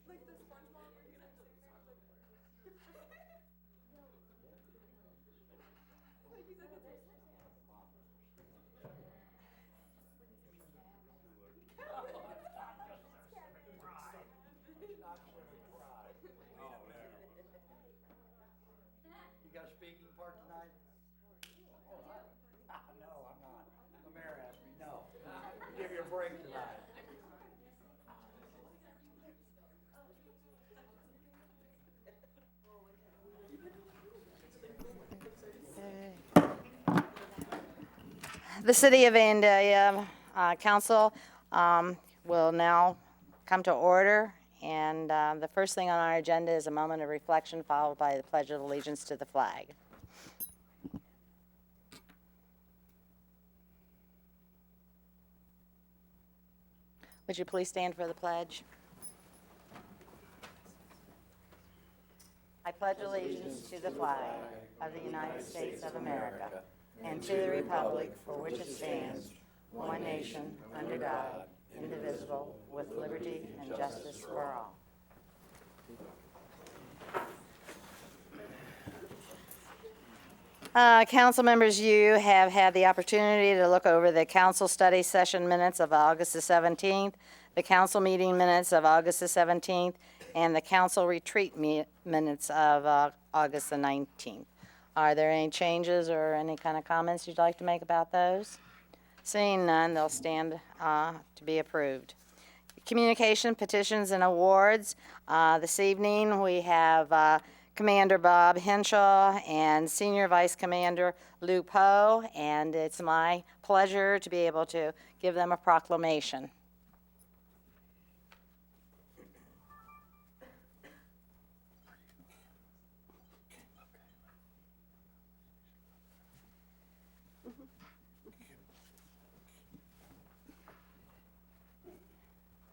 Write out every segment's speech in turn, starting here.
You got a speaking part tonight? No, I'm not. The mayor asked me, no. Give you a break tonight. The City of Vandalia Council will now come to order, and the first thing on our agenda is a moment of reflection followed by the Pledge of Allegiance to the flag. Would you please stand for the pledge? I pledge allegiance to the flag of the United States of America and to the republic for which it stands, one nation, under God, indivisible, with liberty and justice for all. Council members, you have had the opportunity to look over the council study session minutes of August the 17th, the council meeting minutes of August the 17th, and the council retreat minutes of August the 19th. Are there any changes or any kind of comments you'd like to make about those? Seeing none, they'll stand to be approved. Communication, petitions, and awards. This evening, we have Commander Bob Henshaw and Senior Vice Commander Lou Poe, and it's my pleasure to be able to give them a proclamation.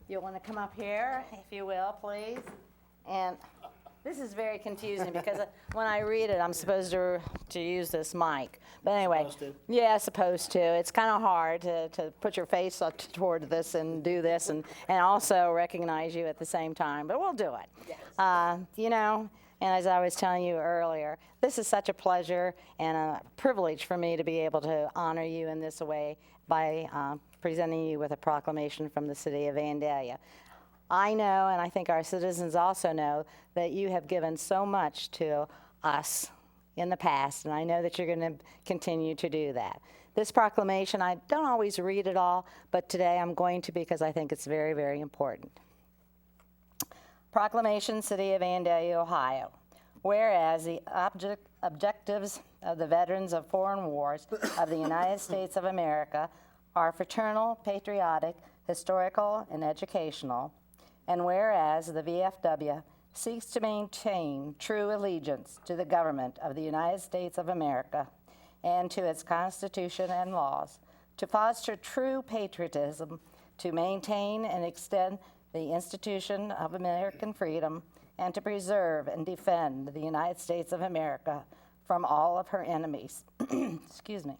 You'll want to come up here, if you will, please. And this is very confusing because when I read it, I'm supposed to use this mic. But anyway, yeah, supposed to. It's kind of hard to put your face up toward this and do this and also recognize you at the same time. But we'll do it. Yes. You know, and as I was telling you earlier, this is such a pleasure and a privilege for me to be able to honor you in this way by presenting you with a proclamation from the City of Vandalia. I know, and I think our citizens also know, that you have given so much to us in the past, and I know that you're going to continue to do that. This proclamation, I don't always read it all, but today I'm going to because I think it's very, very important. Proclamation, City of Vandalia, Ohio. Whereas the objectives of the veterans of foreign wars of the United States of America are fraternal, patriotic, historical, and educational, and whereas the VFW seeks to maintain true allegiance to the government of the United States of America and to its Constitution and laws, to foster true patriotism, to maintain and extend the institution of American freedom, and to preserve and defend the United States of America from all of her enemies. Excuse me.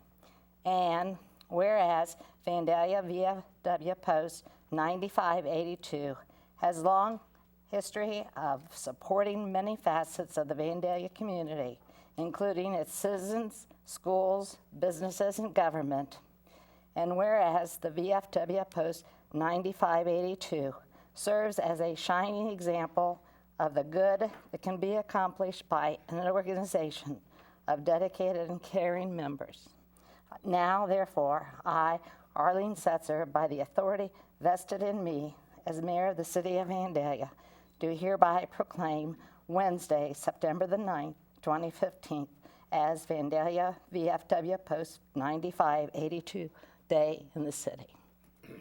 And whereas Vandalia VFW Post 9582 has long history of supporting many facets of the Vandalia community, including its citizens, schools, businesses, and government. And whereas the VFW Post 9582 serves as a shining example of the good that can be accomplished by an organization of dedicated and caring members. Now, therefore, I, Arlene Setzer, by the authority vested in me as mayor of the City of Vandalia, do hereby proclaim Wednesday, September the 9th, 2015, as Vandalia VFW Post 9582 Day in the City. Wow,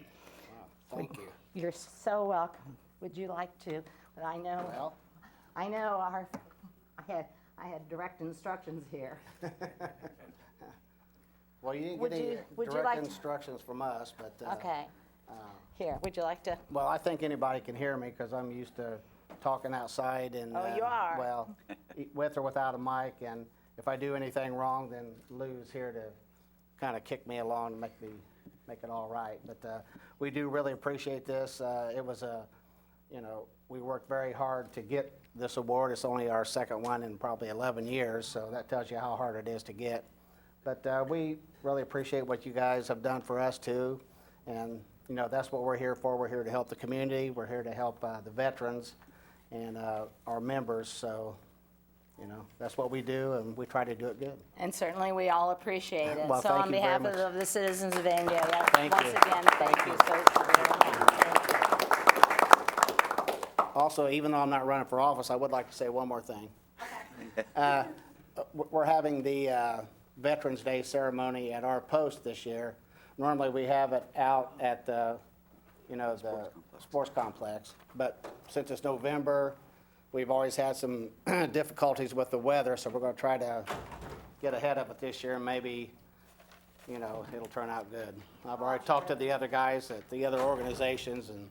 thank you. You're so welcome. Would you like to? But I know. Well, I know. I had direct instructions here. Well, you didn't Would get any you- would you direct like to- instructions from us, but Okay. Here. Would you like to? well, I think anybody can hear me because I'm used to talking outside and Oh, you are? well, with or without a mic. And if I do anything wrong, then Lou's here to kind of kick me along and make it all right. But we do really appreciate this. It was a we worked very hard to get this award. It's only our second one in probably 11 years, so that tells you how hard it is to get. But we really appreciate what you guys have done for us too, and that's what we're here for. We're here to help the community. We're here to help the veterans and our members. So, that's what we do, and we try to do it good. And certainly we all appreciate it. Well, So thank on you very behalf much. of the citizens of Vandalia, Thank once you. again, thank you so very much. Thank you. Also, even though I'm not running for office, I would like to say one more thing. We're having the Veterans Day ceremony at our post this year. Normally, we have it out at the, the sports complex. But since it's November, we've always had some difficulties with the weather, so we're going to try to get ahead of it this year, and maybe, it'll turn out good. I've already talked to the other guys at the other organizations, and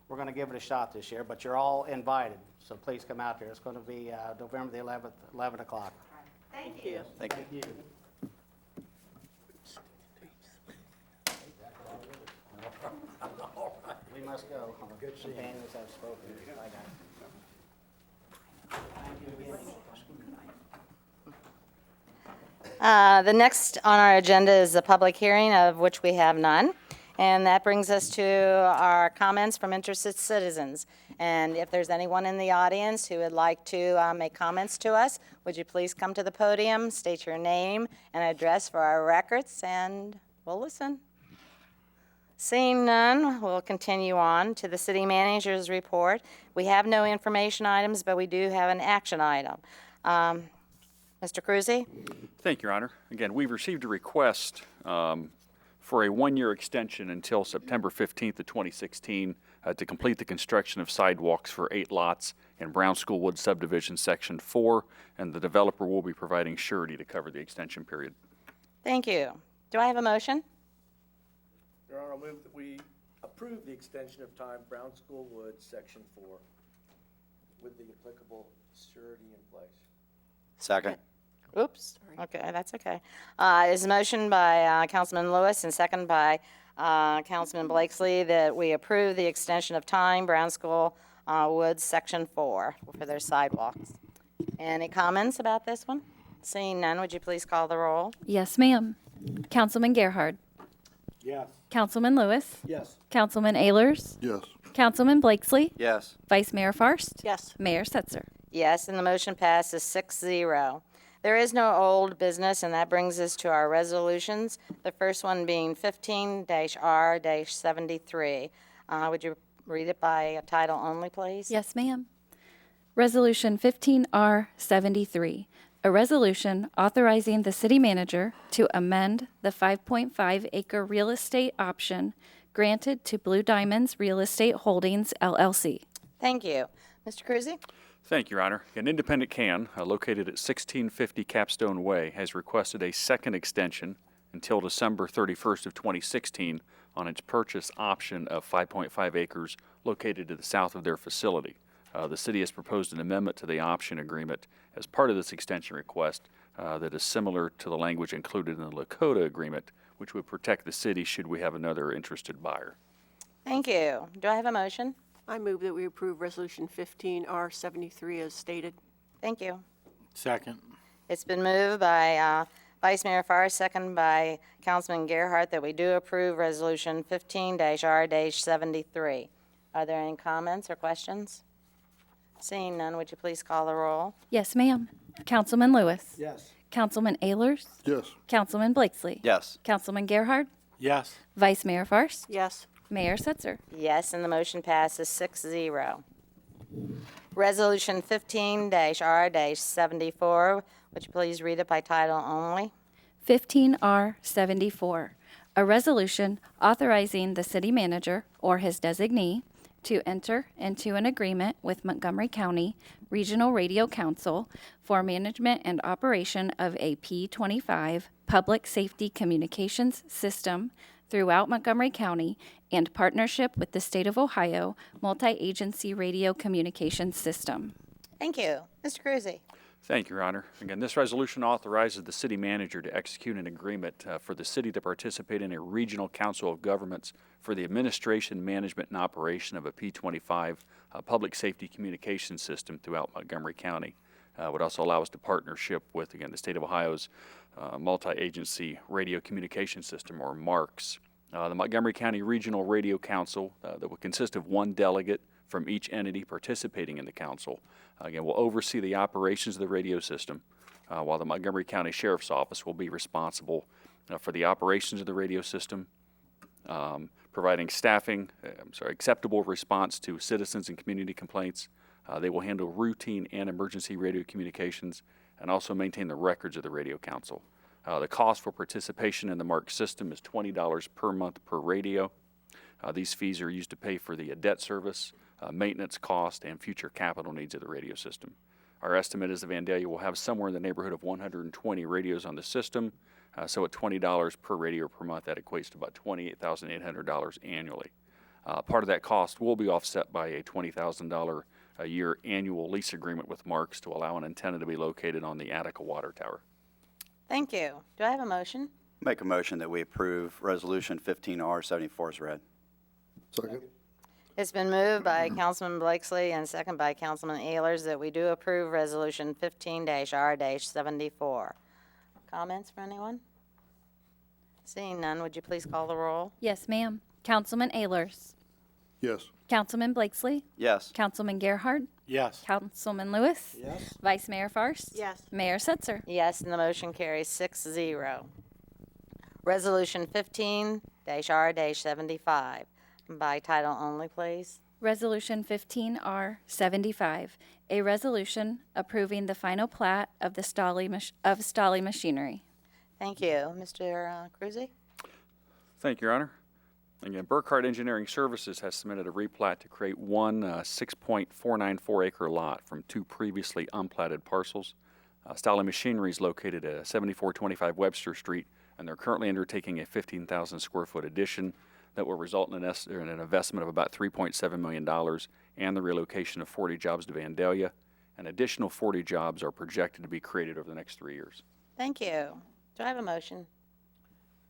we're going to give it a shot this year, but you're all invited, so please come out there. It's going to be November the 11th, 11 o'clock. Thank you. Thank you. We must go. Good companions have spoken. Bye, guys. Thank you again. The next on our agenda is the public hearing, of which we have none. And that brings us to our comments from interested citizens. And if there's anyone in the audience who would like to make comments to us, would you please come to the podium, state your name and address for our records, and we'll listen. Seeing none, we'll continue on to the city manager's report. We have no information items, but we do have an action item. Mr. Cruzy? Thank you, Your Honor. Again, we've received a request for a one-year extension until September 15th of 2016 to complete the construction of sidewalks for 8 lots in Brown School Woods Subdivision Section 4, and the developer will be providing surety to cover the extension period. Thank you. Do I have a motion? Your Honor, I'll move that we approve the extension of time, Brown School Woods, Section 4, with the applicable surety in place. Second. Oops. Okay, that's okay. Is a motion by Councilman Lewis and second by Councilman Blakesley that we approve the extension of time, Brown School Woods, Section 4, for their sidewalks. Any comments about this one? Seeing none, would you please call the roll? Yes, ma'am. Councilman Gerhard. Yes. Councilman Lewis. Yes. Councilman Ehlers. Yes. Councilman Blakesley. Yes. Vice Mayor Farst. Yes. Mayor Setzer. Yes, and the motion passes 6-0. There is no old business, and that brings us to our resolutions, the first one being 15-R-73. Would you read it by title only, please? Yes, ma'am. Resolution 15R73, a resolution authorizing the city manager to amend the 5.5-acre real estate option granted to Blue Diamonds Real Estate Holdings, LLC. Thank you. Mr. Cruzy? Thank you, Your Honor. An independent can located at 1650 Capstone Way has requested a second extension until December 31st of 2016 on its purchase option of 5.5 acres located to the south of their facility. The city has proposed an amendment to the option agreement as part of this extension request that is similar to the language included in the Lakota agreement, which would protect the city should we have another interested buyer. Thank you. Do I have a motion? I move that we approve Resolution 15R73 as stated. Thank you. Second. It's been moved by Vice Mayor Farr, second by Councilman Gerhart, that we do approve Resolution 15-R-73. Are there any comments or questions? Seeing none, would you please call the roll? Yes, ma'am. Councilman Lewis. Yes. Councilman Ehlers. Yes. Councilman Blakesley. Yes. Councilman Gerhard. Yes. Vice Mayor Farst. Yes. Mayor Setzer. Yes, and the motion passes 6-0. Resolution 15-R-74, would you please read it by title only? 15R74, a resolution authorizing the city manager or his designee to enter into an agreement with Montgomery County Regional Radio Council for management and operation of a P25 public safety communications system throughout Montgomery County and partnership with the State of Ohio Multi-Agency Radio Communications System. Thank you. Mr. Cruzy? Thank you, Your Honor. Again, this resolution authorizes the city manager to execute an agreement for the city to participate in a regional council of governments for the administration, management, and operation of a P25 public safety communication system throughout Montgomery County. Would also allow us to partnership with, again, the state of Ohio's multi-agency radio communication system, or MARCS. The Montgomery County Regional Radio Council that will consist of one delegate from each entity participating in the council. Again, will oversee the operations of the radio system, while the Montgomery County Sheriff's Office will be responsible for the operations of the radio system, providing acceptable response to citizens and community complaints. They will handle routine and emergency radio communications and also maintain the records of the radio council. The cost for participation in the MARC system is $20 per month per radio. These fees are used to pay for the debt service, maintenance cost, and future capital needs of the radio system. Our estimate is that Vandalia will have somewhere in the neighborhood of 120 radios on the system, so at $20 per radio per month, that equates to about $28,800 annually. Part of that cost will be offset by a $20,000 a year annual lease agreement with MARCS to allow an antenna to be located on the Attica Water Tower. Thank you. Do I have a motion? Make a motion that we approve Resolution 15R74 as read. Second. It's been moved by Councilman Blakesley and second by Councilman Ehlers that we do approve Resolution 15-R-74. Comments from anyone? Seeing none, would you please call the roll? Yes, ma'am. Councilman Ehlers. Yes. Councilman Blakesley. Yes. Councilman Gerhard. Yes. Councilman Lewis. Yes. Vice Mayor Farst. Yes. Mayor Setzer. Yes, and the motion carries 6-0. Resolution 15-R-75. By title only, please. Resolution 15R75, a resolution approving the final plat of the Stolly Machinery. Thank you. Mr. Cruzy? Thank you, Your Honor. Again, Burkhardt Engineering Services has submitted a replat to create one 6.494 acre lot from two previously unplatted parcels. Stolly Machinery is located at 7425 Webster Street, and they're currently undertaking a 15,000 square foot addition that will result in an investment of about $3.7 million and the relocation of 40 jobs to Vandalia. An additional 40 jobs are projected to be created over the next 3 years. Thank you. Do I have a motion?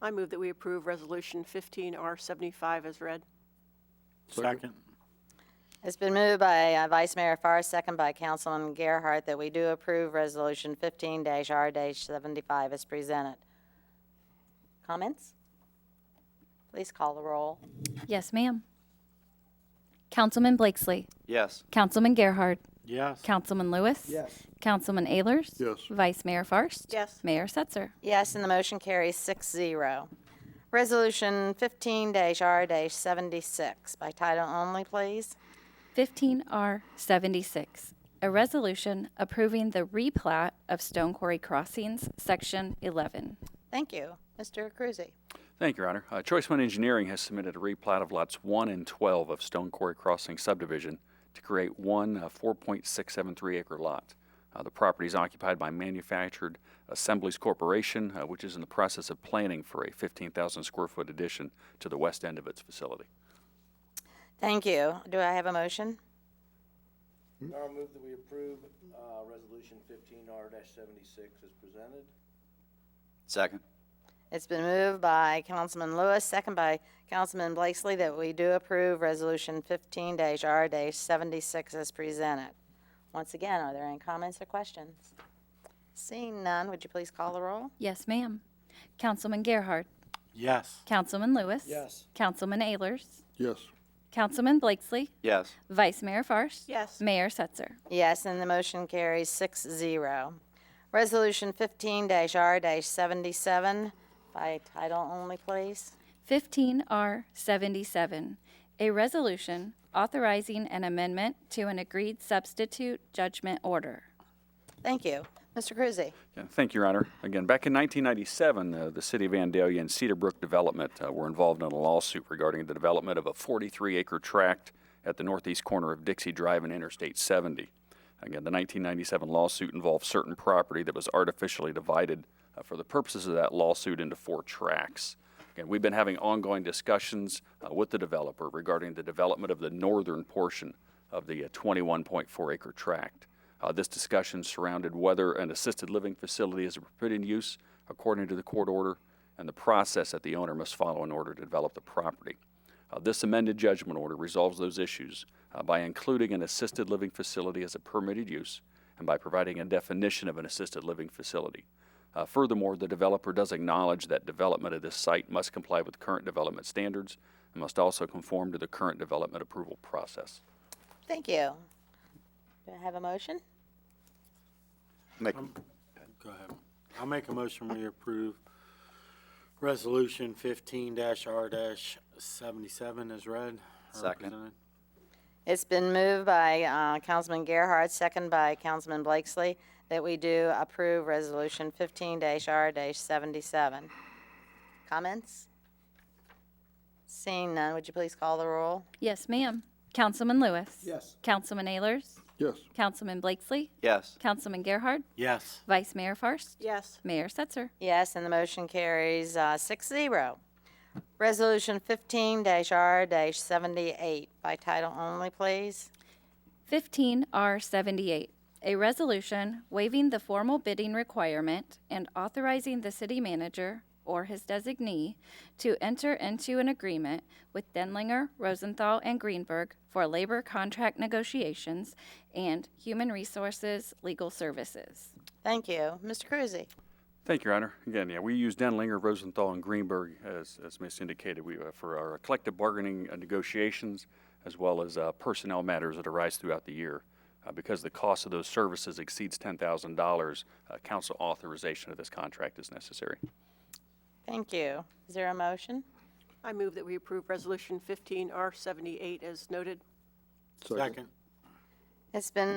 I move that we approve Resolution 15R75 as read. Second. It's been moved by Vice Mayor Farr, second by Councilman Gerhart, that we do approve Resolution 15-R-75 as presented. Comments? Please call the roll. Yes, ma'am. Councilman Blakesley. Yes. Councilman Gerhard. Yes. Councilman Lewis. Yes. Councilman Ehlers. Yes. Vice Mayor Farst. Yes. Mayor Setzer. Yes, and the motion carries 6-0. Resolution 15-R-76. By title only, please. 15R76, a resolution approving the replat of Stone Quarry Crossings, Section 11. Thank you. Mr. Cruzy? Thank you, Your Honor. Choice One Engineering has submitted a replat of lots 1 and 12 of Stone Quarry Crossing subdivision to create one 4.673 acre lot. The property is occupied by Manufactured Assemblies Corporation, which is in the process of planning for a 15,000 square foot addition to the west end of its facility. Thank you. Do I have a motion? I'll move that we approve Resolution 15R-76 as presented. Second. It's been moved by Councilman Lewis, second by Councilman Blakesley, that we do approve Resolution 15-R-76 as presented. Once again, are there any comments or questions? Seeing none, would you please call the roll? Yes, ma'am. Councilman Gerhard. Yes. Councilman Lewis. Yes. Councilman Ehlers. Yes. Councilman Blakesley. Yes. Vice Mayor Farst. Yes. Mayor Setzer. Yes, and the motion carries 6-0. Resolution 15-R-77, by title only, please. 15R77, a resolution authorizing an amendment to an agreed substitute judgment order. Thank you. Mr. Cruzy? Yeah, thank you, Your Honor. Again, back in 1997, the City of Vandalia and Cedar Brook Development were involved in a lawsuit regarding the development of a 43-acre tract at the northeast corner of Dixie Drive and Interstate 70. Again, the 1997 lawsuit involved certain property that was artificially divided for the purposes of that lawsuit into 4 tracts. Again, we've been having ongoing discussions with the developer regarding the development of the northern portion of the 21.4-acre tract. This discussion surrounded whether an assisted living facility is a permitted use according to the court order and the process that the owner must follow in order to develop the property. This amended judgment order resolves those issues by including an assisted living facility as a permitted use and by providing a definition of an assisted living facility. Furthermore, the developer does acknowledge that development of this site must comply with current development standards and must also conform to the current development approval process. Thank you. Do I have a motion? Make, Go ahead. I'll make a motion we approve Resolution 15-R-77 as read. or Second. presented. It's been moved by Councilman Gerhardt, second by Councilman Blakesley, that we do approve Resolution 15-R-77. Comments? Seeing none, would you please call the roll? Yes, ma'am. Councilman Lewis. Yes. Councilman Ayers. Yes. Councilman Blakesley. yes. Councilman Gerhard. Yes. Vice Mayor Farst. Yes. Mayor Setzer. Yes, and the motion carries 6-0. Resolution 15-R-78, by title only, please. 15R78, a resolution waiving the formal bidding requirement and authorizing the city manager or his designee to enter into an agreement with Denlinger, Rosenthal, and Greenberg for labor contract negotiations and human resources legal services. Thank you. Mr. Cruzy. Thank you, Your Honor. Again, we use Denlinger, Rosenthal, and Greenberg, as Ms. indicated, for our collective bargaining negotiations as well as personnel matters that arise throughout the year. Because the cost of those services exceeds $10,000, council authorization of this contract is necessary. Thank you. Is there a motion? I move that we approve Resolution 15-R-78 as noted. Second. It's been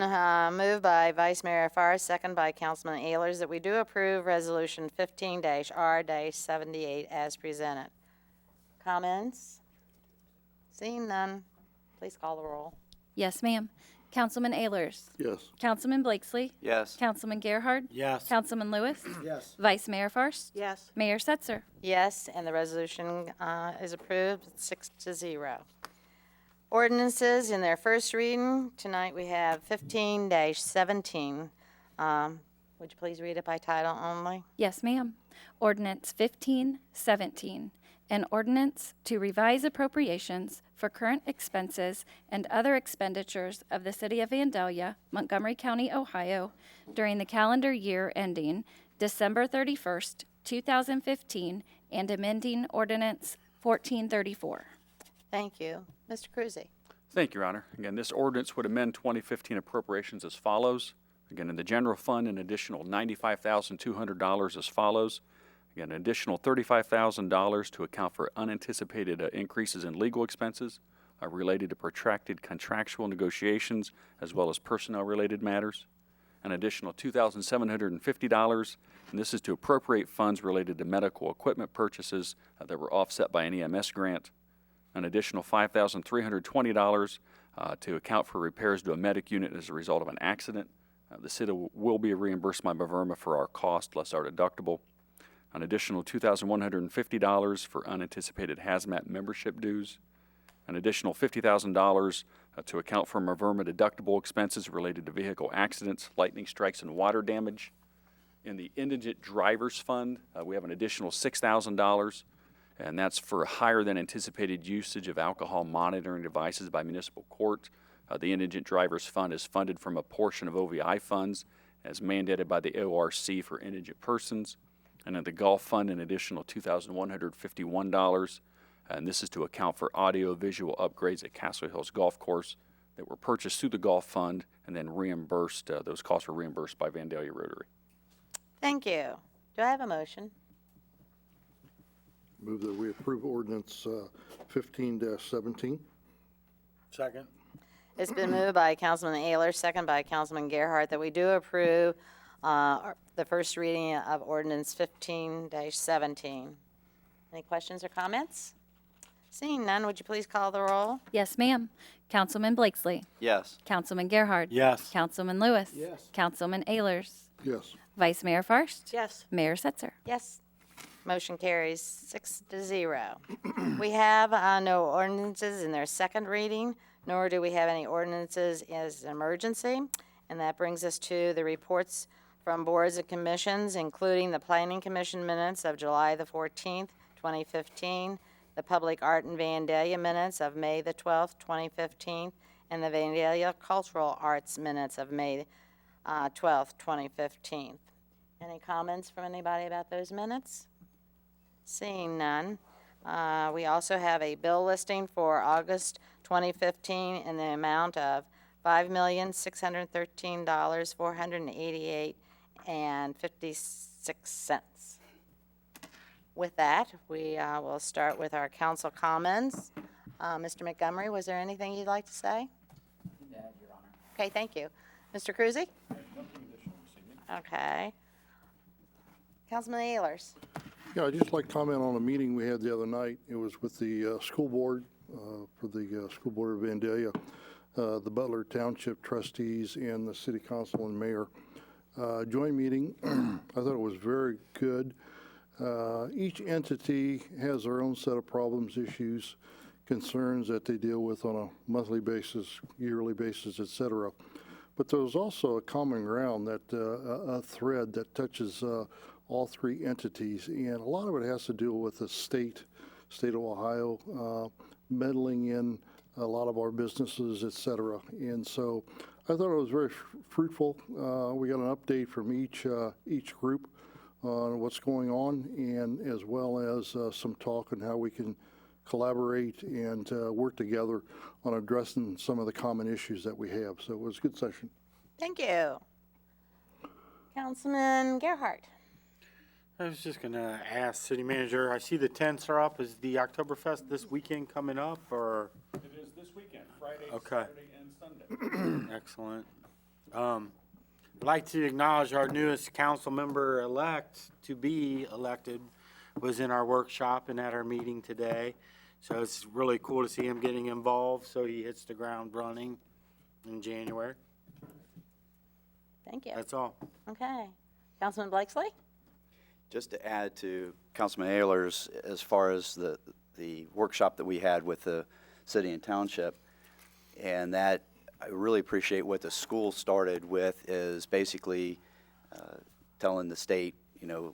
moved by Vice Mayor Farr, second by Councilman Ayers, that we do approve Resolution 15-R-78 as presented. Comments? Seeing none, please call the roll. Yes, ma'am. Councilman Ayers. Yes. Councilman Blakesley. Yes. Councilman Gerhard. Yes. Councilman Lewis. Yes. Vice Mayor Farst. Yes. Mayor Setzer. Yes, and the resolution is approved, 6-0. Ordinances in their first reading. Tonight we have 15-17. Would you please read it by title only? Yes, ma'am. Ordinance 1517, an ordinance to revise appropriations for current expenses and other expenditures of the City of Vandalia, Montgomery County, Ohio, during the calendar year ending December 31st, 2015, and amending Ordinance 1434. Thank you. Mr. Cruzy. Thank you, Your Honor. Again, this ordinance would amend 2015 appropriations as follows. Again, in the general fund, an additional $95,200 as follows. Again, an additional $35,000 to account for unanticipated increases in legal expenses related to protracted contractual negotiations as well as personnel-related matters. An additional $2,750, and this is to appropriate funds related to medical equipment purchases that were offset by an EMS grant. An additional $5,320 to account for repairs to a medic unit as a result of an accident. The city will be reimbursed by Baverma for our cost less our deductible. An additional $2,150 for unanticipated hazmat membership dues. An additional $50,000 to account for Baverma deductible expenses related to vehicle accidents, lightning strikes, and water damage. In the Indigent Drivers Fund, we have an additional $6,000. And that's for higher than anticipated usage of alcohol monitoring devices by municipal court. The Indigent Drivers Fund is funded from a portion of OVI funds as mandated by the ORC for indigent persons. And in the Golf Fund, an additional $2,151. And this is to account for audio-visual upgrades at Castle Hills Golf Course that were purchased through the Golf Fund and then reimbursed. Those costs were reimbursed by Vandalia Rotary. Thank you. Do I have a motion? Move that we approve ordinance 15-17. Second. It's been moved by Councilman Ayers, second by Councilman Gerhardt, that we do approve the first reading of ordinance 15-17. Any questions or comments? Seeing none, would you please call the roll? Yes, ma'am. Councilman Blakesley. Yes. Councilman Gerhard. Yes. Councilman Lewis. Yes. Councilman Ayers. Yes. Vice Mayor Farst. Yes. Mayor Setzer. Yes. Motion carries 6-0. We have no ordinances in their second reading, nor do we have any ordinances as an emergency. And that brings us to the reports from boards and commissions, including the Planning Commission minutes of July the 14th, 2015, the Public Art and Vandalia minutes of May the 12th, 2015, and the Vandalia Cultural Arts minutes of May 12th, 2015. Any comments from anybody about those minutes? Seeing none. We also have a bill listing for August 2015 in the amount of $5,613,488.56. With that, we will start with our council comments. Mr. Montgomery, was there anything you'd like to say? No, Your Honor. Okay, thank you. Mr. Cruzy? Okay. Councilman Ehlers? Yeah, I'd just like to comment on a meeting we had the other night. It was with the school board, for the school board of Vandalia, the Butler Township trustees, and the city council and mayor. Joint meeting. I thought it was very good. Each entity has their own set of problems, issues, concerns that they deal with on a monthly basis, yearly basis, et cetera. But there was also a common ground, that a thread that touches all three entities, and a lot of it has to do with the state of Ohio meddling in a lot of our businesses, et cetera. And so I thought it was very fruitful. We got an update from each group on what's going on, and as well as some talk on how we can collaborate and work together on addressing some of the common issues that we have. So it was a good session. Thank you. Councilman Gerhart? I was just gonna ask city manager, I see the tents are up. Is the Oktoberfest this weekend coming up, or? It is this weekend, Friday, Okay. Saturday, and Sunday. Excellent. I'd like to acknowledge our newest council member elect to be elected was in our workshop and at our meeting today. So it's really cool to see him getting involved, so he hits the ground running in January. Thank you. That's all. Okay. Councilman Blakesley? Just to add to Councilman Ayler's, as far as the workshop that we had with the city and township, and that I really appreciate what the school started with is basically telling the state,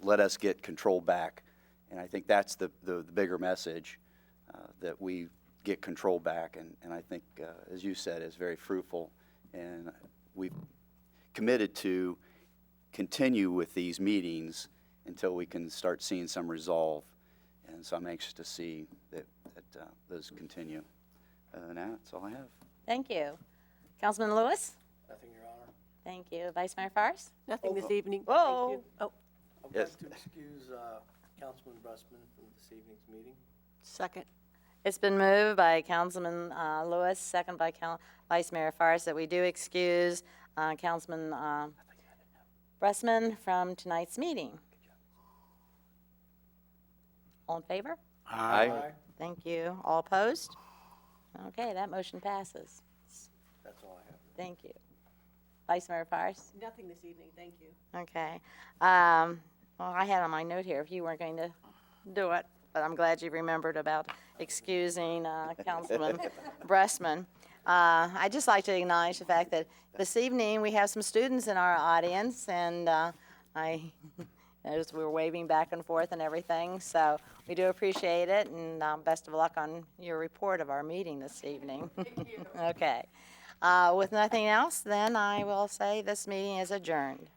let us get control back. And I think that's the bigger message, that we get control back. And I think, as you said, is very fruitful. And we've committed to continue with these meetings until we can start seeing some resolve. And so I'm anxious to see that those continue. And that's all I have. Thank you. Councilman Lewis? Nothing, Your Honor. Thank you. Vice Mayor Fars? Nothing this evening. Whoa. Thank you. Oh, I'd Yes. like to excuse Councilman Bressman from this evening's meeting. second. It's been moved by Councilman Lewis, second by Vice Mayor Fars, that we do excuse Councilman Bressman from tonight's meeting. All in favor? Aye. Thank you. All opposed? Okay, that motion passes. That's all I have. Thank you. Vice Mayor Fars? Nothing this evening, thank you. Okay. Well, I had on my note here if you weren't going to do it, but I'm glad you remembered about excusing Councilman Bressman. I'd just like to acknowledge the fact that this evening we have some students in our audience, and I noticed we were waving back and forth and everything, so we do appreciate it, and best of luck on your report of our meeting this evening. Thank you. Okay. With nothing else, then I will say this meeting is adjourned.